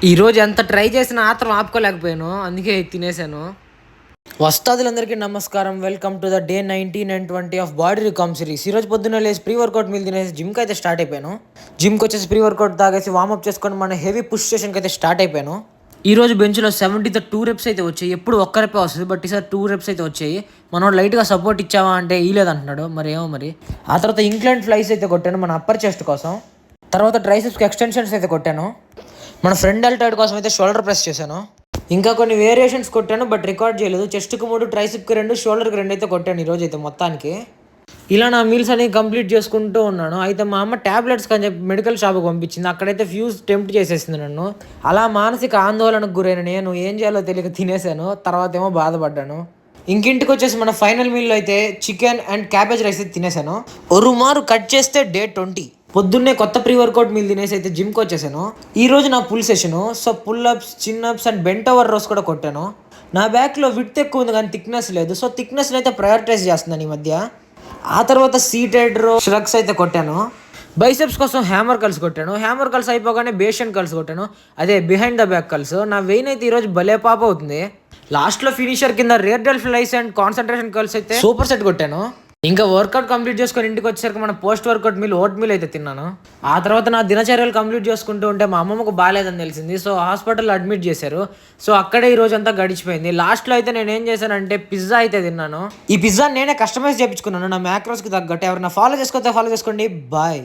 ఈరోజు ఎంత ట్రై చేసినా ఆత్రం ఆపుకోలేకపోయాను, అందుకే తినేసాను. వస్తాదులందరికీ నమస్కారం. Welcome to the day 19 and 20 of body recomp series. ఈరోజు పొద్దున్న లేసి ప్రీ వర్కౌట్ మీల్ తినేసి జిమ్కి అయితే స్టార్ట్ అయిపోయాను. జిమ్కి వచ్చేసి ప్రీ వర్కౌట్ తాగేసి వార్మప్ చేసుకొని మన హెవీ పుష్ స్టేషన్కి అయితే స్టార్ట్ అయిపోయాను. ఈ రోజు బెంచ్లో 72 రెప్స్ అయితే వచ్చాయి. ఎప్పుడు ఒక్క రెప్పే వస్తుంది, బట్ ఈసారి 2 రెప్స్ అయితే వచ్చాయి. మనం లైట్గా సపోర్ట్ ఇచ్చావా అంటే ఇలేదు అంటున్నాడు, మరి ఏమో మరి. ఆ తర్వాత ఇంక్లైన్ ఫ్లైస్ అయితే కొట్టాను మన అప్పర్ చెస్ట్ కోసం. తర్వాత ట్రైసెప్స్కి ఎక్స్టెన్షన్స్ అయితే కొట్టాను. మన ఫ్రంట్ డెల్టాయిడ్ కోసం అయితే షోల్డర్ ప్రెస్ చేశాను. ఇంకా కొన్ని వేరియేషన్స్ కొట్టాను, బట్ రికార్డ్ చేయలేదు. చెస్ట్కి 3, ట్రైసిప్కి 2, షోల్డర్కి 2 అయితే కొట్టాను ఈరోజు అయితే మొత్తానికి. ఇలా నా మీల్స్ అనేవి కంప్లీట్ చేసుకుంటూ ఉన్నాను. అయితే మా అమ్మ ట్యాబ్లెట్స్ అని చెప్పి మెడికల్ షాప్కి పంపించింది. అక్కడైతే ఫ్యూజ్ టెంప్ట్ చేసేసింది నన్ను. అలా మానసిక ఆందోళనకు గురైన నేను ఏం చేయాలో తెలియక తినేసాను. తర్వాత ఏమో బాధపడ్డాను. ఇంకింటికి వచ్చేసి మన ఫైనల్ మీల్లో అయితే చికెన్ అండ్ క్యాబేజ్ రైస్ అయితే తినేసాను. ఒరుమారు కట్ చేస్తే డే 20. పొద్దున్నే కొత్త ప్రీ వర్కౌట్ మీల్ తినేసి అయితే జిమ్కి వచ్చేసాను. ఈ రోజు నా pull session. So pull ups, chin ups and bent over rows కూడా కొట్టాను. నా బ్యాక్లో విడ్త్ ఎక్కువ ఉంది కానీ థిక్నెస్ లేదు. సో థిక్నెస్ని అయితే ప్రయారిటైజ్ చేస్తున్నాను ఈ మధ్య. ఆ తర్వాత సీటెడ్ రో, ష్రగ్స్ అయితే కొట్టాను. బైసెప్స్ కోసం హ్యామర్ కల్స్ కొట్టాను. హ్యామర్ కల్స్ అయిపోగానే బేషన్ కల్స్ కొట్టాను, అదే బిహైండ్ ద బ్యాక్ కల్స్. నా వెయిన్ అయితే ఈరోజు భలే పాప అవుతుంది. లాస్ట్లో ఫినిషర్ కింద rear delt flies and concentration curls అయితే సూపర్ సెట్ కొట్టాను. ఇంకా వర్కౌట్ కంప్లీట్ చేసుకొని ఇంటికి వచ్చేసరికి మన post workout meal oatmeal అయితే తిన్నాను. ఆ తర్వాత నా దినచర్యలు కంప్లీట్ చేసుకుంటూ ఉంటే మా అమ్మమ్మకు బాగాలేదని తెలిసింది. సో హాస్పిటల్లో అడ్మిట్ చేశారు. సో అక్కడే ఈ రోజు అంతా గడిచిపోయింది. లాస్ట్లో అయితే నేను ఏం చేశానంటే పిజ్జా అయితే తిన్నాను. ఈ పిజ్జా నేనే కస్టమైజ్ చేయించుకున్నాను నా మ్యాక్రోస్కి తగ్గట్టు. ఎవరైనా ఫాలో చేసుకోతే ఫాలో చేసుకోండి. బాయ్.